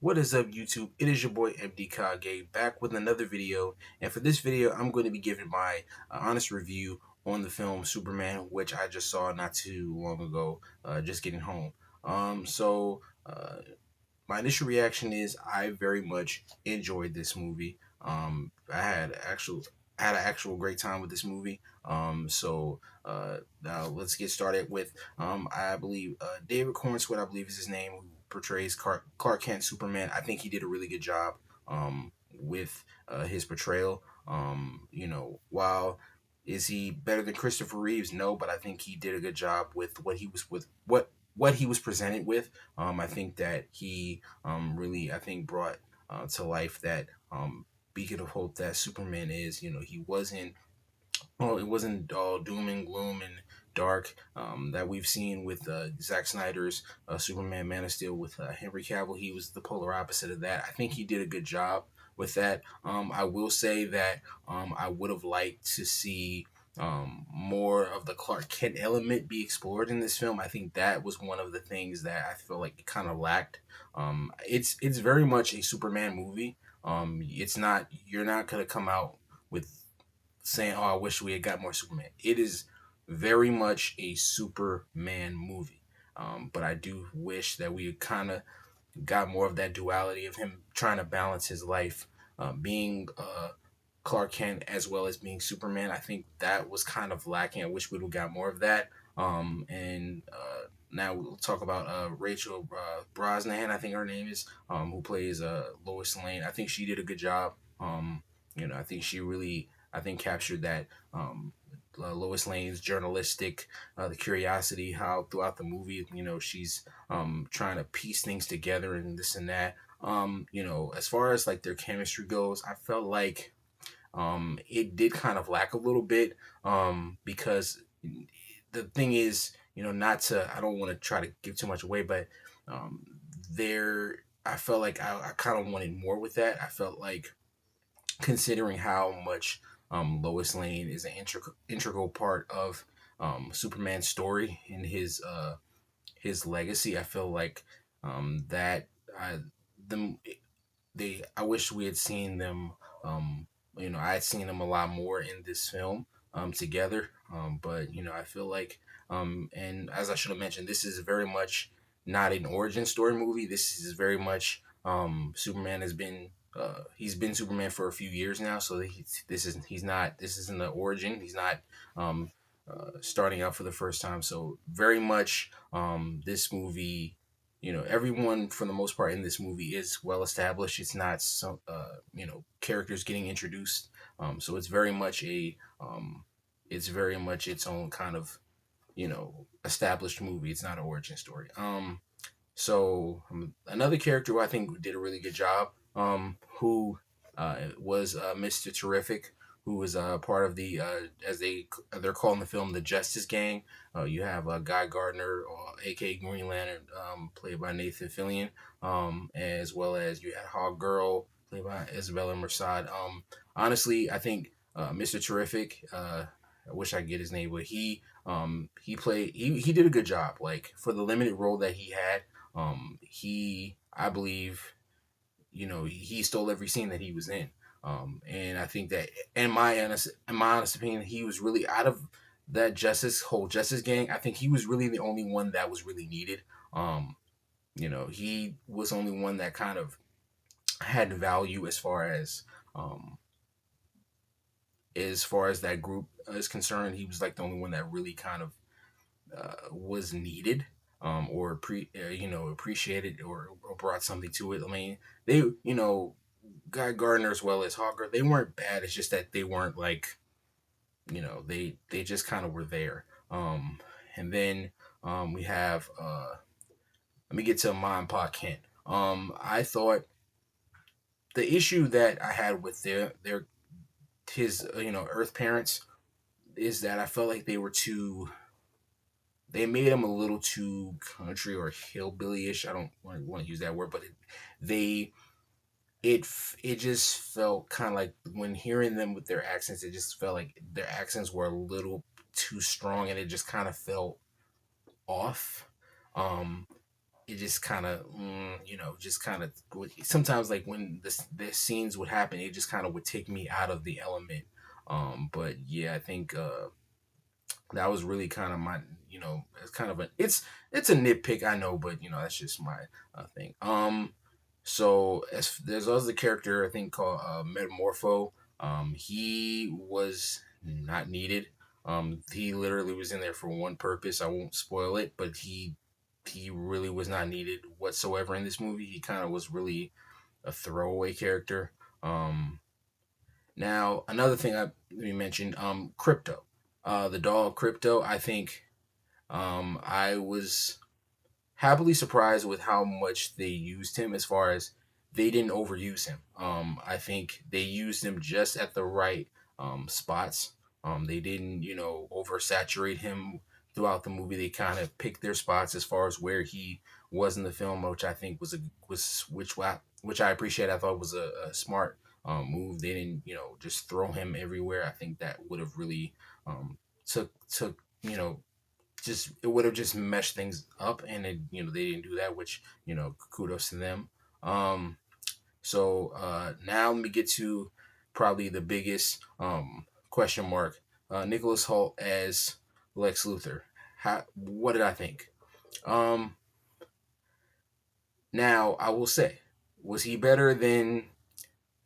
What is up, YouTube? It is your boy MD Kage back with another video, and for this video, I'm going to be giving my honest review on the film Superman, which I just saw not too long ago, just getting home. My initial reaction is I very much enjoyed this movie. I had an actual great time with this movie. Now let's get started with I believe David Cornsweet, I believe is his name, who portrays Clark Kent Superman. I think he did a really good job with his portrayal. While is he better than Christopher Reeves? No, but I think he did a good job with what he was presented with. I think that he really, I think, brought to life that beacon of hope that Superman is. He wasn't, well, it wasn't all doom and gloom and dark that we've seen with Zack Snyder's Superman Man of Steel with Henry Cavill. He was the polar opposite of that. I think he did a good job with that. I will say that I would have liked to see more of the Clark Kent element be explored in this film. I think that was one of the things that I feel like it kind of lacked. It's very much a Superman movie. It's not, you're not gonna come out with saying, "Oh, I wish we had got more Superman." It is very much a Superman movie, but I do wish that we kind of got more of that duality of him trying to balance his life, being Clark Kent as well as being Superman. I think that was kind of lacking. I wish we'd have got more of that. And Now we'll talk about Rachel Brosnahan, I think her name is, who plays Lois Lane. I think she did a good job. I think she really, I think, captured that Lois Lane's journalistic, the curiosity, how throughout the movie, she's trying to piece things together and this and that. As far as like their chemistry goes, I felt like it did kind of lack a little bit because the thing is, not to, I don't want to try to give too much away, but um, I felt like I kind of wanted more with that. I felt like, considering how much Lois Lane is an integral part of Superman's story and his legacy, I feel like that I them I wish we had seen them. I had seen them a lot more in this film together. But I feel like, and as I should have mentioned, this is very much not an origin story movie. This is very much Superman has been. He's been Superman for a few years now, so he's not. This isn't the origin. He's not starting out for the first time. So very much this movie, everyone for the most part in this movie is well established. It's not some characters getting introduced. So it's very much its own kind of established movie. It's not an origin story. Another character who I think did a really good job, who was Mr. Terrific, who was part of the as they're calling the film, the Justice Gang. You have Guy Gardner, aka Green Lantern, played by Nathan Fillion, as well as you had Hog Girl, played by Isabella Merced. Honestly, I think Mr. Terrific. I wish I could get his name, but he did a good job. Like, for the limited role that he had, I believe, he stole every scene that he was in. And I think that, in my honest opinion, he was really, out of that whole Justice Gang, I think he was really the only one that was really needed. He was the only one that kind of had value as far as that group is concerned. He was like the only one that really kind of was needed, or appreciated, or brought something to it. I mean, they, Guy Gardner as well as Hawker, they weren't bad. It's just that they weren't like, they just kind of were there. And then we have let me get to Ma and Pa Kent. I thought the issue that I had with his Earth parents is that I felt like they made him a little too country or hillbilly-ish. I don't want to use that word, but they it just felt kind of like, when hearing them with their accents, it just felt like their accents were a little too strong, and it just kind of felt off. Um, it just kind of, just kind of, sometimes like when the scenes would happen, it just kind of would take me out of the element. But yeah, I think that was really kind of my, it's kind of it's a nitpick, I know, but that's just my thing. So as there's also a character I think called Metamorpho. He was not needed. He literally was in there for one purpose. I won't spoil it, but he really was not needed whatsoever in this movie. He kind of was really a throwaway character. Um, Now another thing we mentioned, Crypto, the dog Crypto. I think I was happily surprised with how much they used him. As far as they didn't overuse him. I think they used him just at the right spots. They didn't, oversaturate him throughout the movie. They kind of picked their spots as far as where he was in the film, which I think which I appreciate. I thought was a smart move. They didn't, just throw him everywhere. I think that would have really took just it would have just meshed things up, and they didn't do that, which kudos to them. um now let me get to probably the biggest question mark. Nicholas Hoult as Lex Luthor. What did I think? um Now I will say, was he better than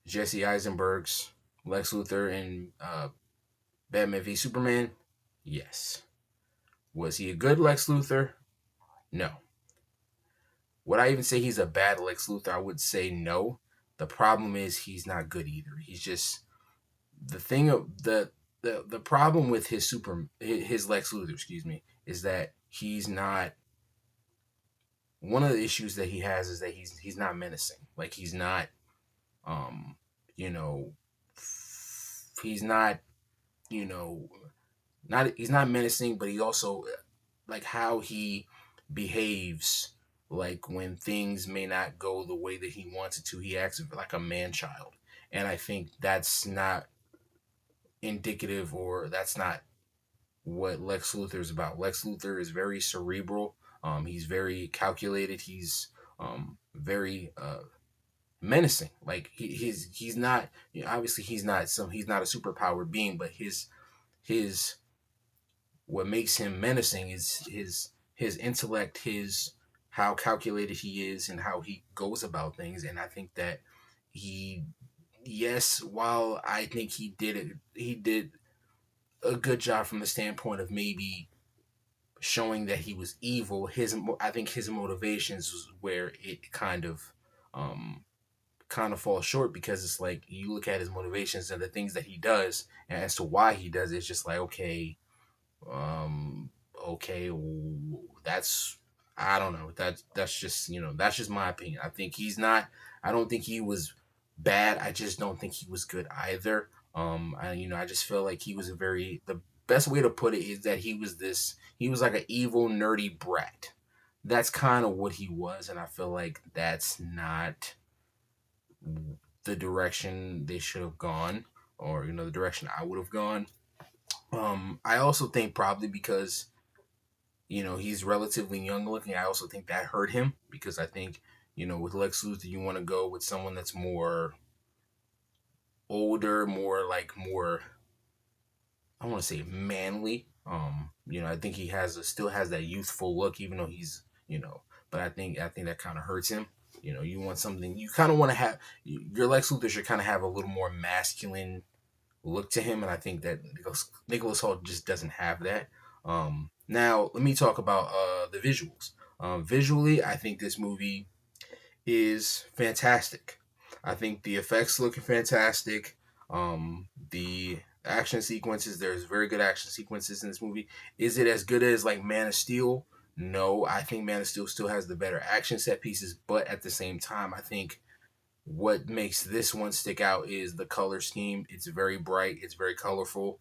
Jesse Eisenberg's Lex Luthor in Batman v Superman? Yes. Was he a good Lex Luthor? No. Would I even say he's a bad Lex Luthor? I would say no. The problem is he's not good either. He's just the thing of the problem with his Lex Luthor, excuse me, is that he's not. One of the issues that he has is that he's not menacing. Like he's not, um, you know, he's not, you know, not he's not menacing, but he also like how he behaves, like when things may not go the way that he wants it to, he acts like a man child. And I think that's not indicative, or that's not what Lex Luthor is about. Lex Luthor is very cerebral. He's very calculated. He's very menacing. Like he's not, obviously he's not a superpowered being, but his what makes him menacing is his intellect, his how calculated he is, and how he goes about things. And I think that he, yes, while I think he did a good job from the standpoint of maybe showing that he was evil. I think his motivations was where it um kind of falls short, because it's like you look at his motivations and the things that he does, and as to why he does it, it's just like, um, okay, that's, I don't know. That's just, that's just my opinion. I think he's not. I don't think he was bad. I just don't think he was good either. I just feel like he was the best way to put it is that he was like an evil nerdy brat. That's kind of what he was, and I feel like that's not the direction they should have gone, or the direction I would have gone. I also think probably because he's relatively young looking. I also think that hurt him, because I think with Lex Luthor you want to go with someone that's more older, more, I want to say manly. I think he still has that youthful look, even though he's but I think that kind of hurts him. You want something, you kind of want to have your Lex Luthor should kind of have a little more masculine look to him, and I think that Nicholas Hoult just doesn't have that. Now let me talk about the visuals. Visually, I think this movie is fantastic. I think the effects look fantastic. The action sequences, there's very good action sequences in this movie. Is it as good as like Man of Steel? No, I think Man of Steel still has the better action set pieces, but at the same time, I think what makes this one stick out is the color scheme. It's very bright, it's very colorful,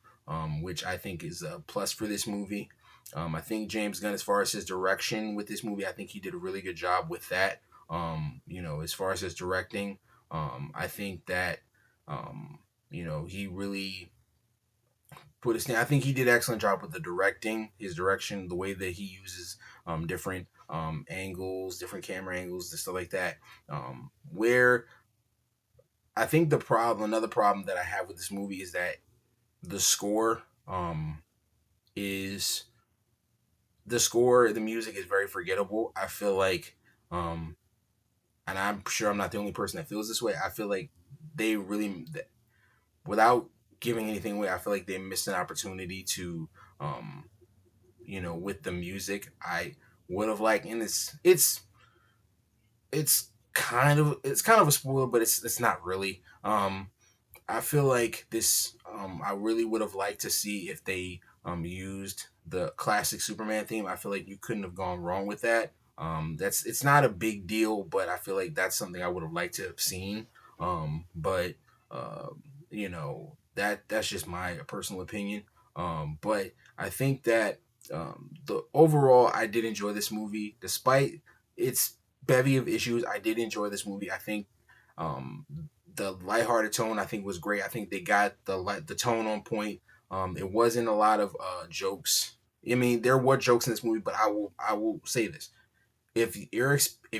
which I think is a plus for this movie. I think James Gunn, as far as his direction with this movie, I think he did a really good job with that. As far as his directing, I think that, he really I think he did an excellent job with the directing, his direction, the way that he uses different angles, different camera angles, and stuff like that. Where I think another problem that I have with this movie is that the score is the music is very forgettable. I feel like, um, and I'm sure I'm not the only person that feels this way. I feel like they really, without giving anything away, I feel like they missed an opportunity to, um, with the music. I would have liked, and it's kind of a spoiler, but it's not really. I feel like this. I really would have liked to see if they used the classic Superman theme. I feel like you couldn't have gone wrong with that. It's not a big deal, but I feel like that's something I would have liked to have seen. But uh, that's just my personal opinion. But I think that the overall, I did enjoy this movie, despite its bevy of issues. I did enjoy this movie. I think um, the lighthearted tone I think was great. I think they got the tone on point. It wasn't a lot of jokes. I mean, there were jokes in this movie, but I will say this: if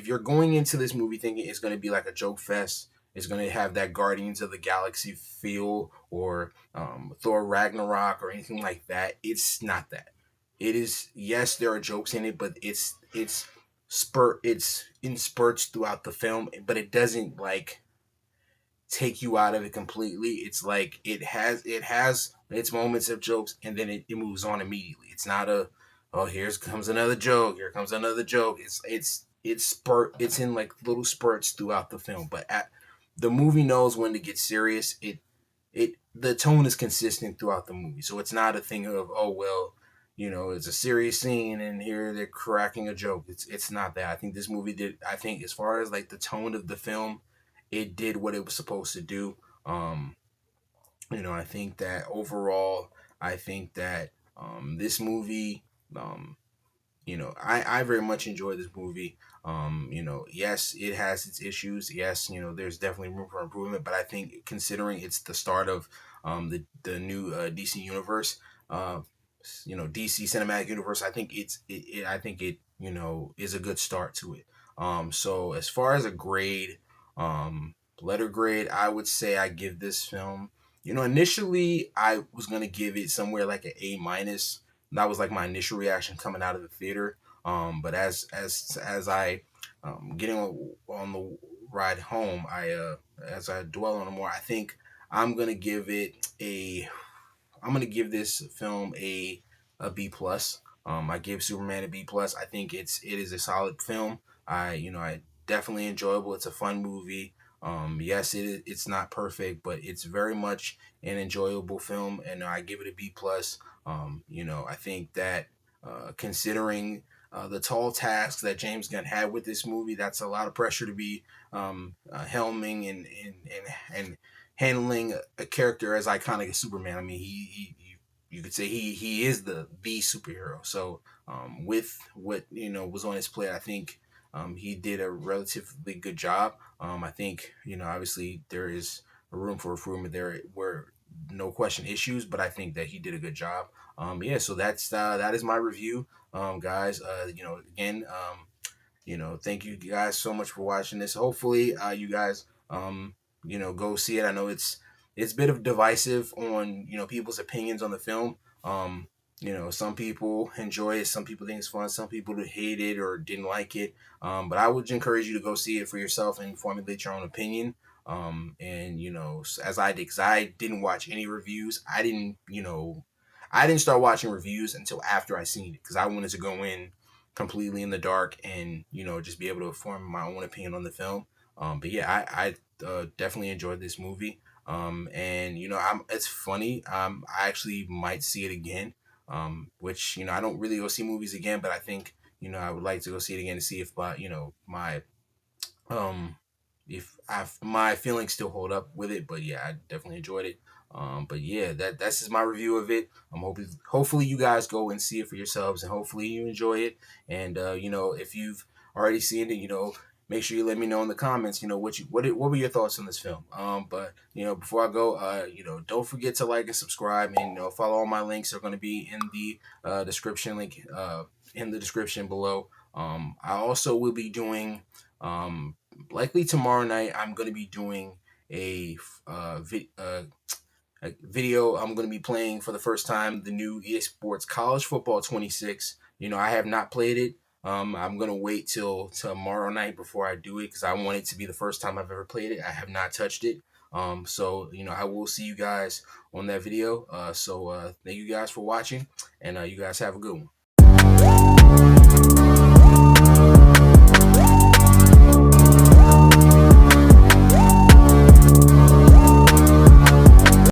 you're going into this movie thinking it's going to be like a joke fest, it's going to have that Guardians of the Galaxy feel or Thor Ragnarok or anything like that, it's not that. It is, yes, there are jokes in it, but it's in spurts throughout the film, but it doesn't like take you out of it completely. It's like it has its moments of jokes and then it moves on immediately. It's not a, oh, here comes another joke, here comes another joke. It's in like little spurts throughout the film. But the movie knows when to get serious. The tone is consistent throughout the movie. So it's not a thing of, oh well, it's a serious scene and here they're cracking a joke. It's not that. I think this movie did, I think as far as like the tone of the film, it did what it was supposed to do. Um, I think that overall, I think that this movie, um, I very much enjoy this movie. Yes, it has its issues. Yes, there's definitely room for improvement. But I think considering it's the start of the new DC universe, uh, DC Cinematic Universe, I think I think it is a good start to it. So as far as a grade, letter grade, I would say I give this film. Initially I was gonna give it somewhere like an A-. That was like my initial reaction coming out of the theater. But as I getting on the ride home, as I dwell on it more, I think I'm gonna give it a I'm gonna give this film a B plus. I give Superman a B plus. I think it is a solid film. I definitely enjoyable. It's a fun movie. Yes, it's not perfect, but it's very much an enjoyable film, and I give it a B plus. I think that considering the tall tasks that James Gunn had with this movie, that's a lot of pressure to be helming and handling a character as iconic as Superman. I mean, you could say he is the superhero. So with what was on his plate, I think he did a relatively good job. I think obviously there is a room for improvement. There were no question issues, but I think that he did a good job. Yeah, so that is my review, guys. Again, thank you guys so much for watching this. Hopefully, you guys, go see it. I know it's a bit of divisive on people's opinions on the film. Some people enjoy it, some people think it's fun, some people hate it or didn't like it. But I would encourage you to go see it for yourself and formulate your own opinion. And as I did, because I didn't watch any reviews. I didn't start watching reviews until after I seen it because I wanted to go in completely in the dark and just be able to form my own opinion on the film. But yeah, I definitely enjoyed this movie. And it's funny. I actually might see it again. Which I don't really go see movies again, but I think I would like to go see it again to see if my um if my feelings still hold up with it. But yeah, I definitely enjoyed it. But yeah, that's just my review of it. I'm hoping hopefully you guys go and see it for yourselves, and hopefully you enjoy it. And if you've already seen it, make sure you let me know in the comments. What were your thoughts on this film? But before I go, don't forget to like and subscribe, and follow all my links. Are going to be in the description link in the description below. I also will be doing, likely tomorrow night, I'm going to be doing a, a video. I'm going to be playing for the first time the new EA Sports College Football 26. I have not played it. I'm going to wait till tomorrow night before I do it because I want it to be the first time I've ever played it. I have not touched it. So, I will see you guys on that video. So thank you guys for watching, and you guys have a good one.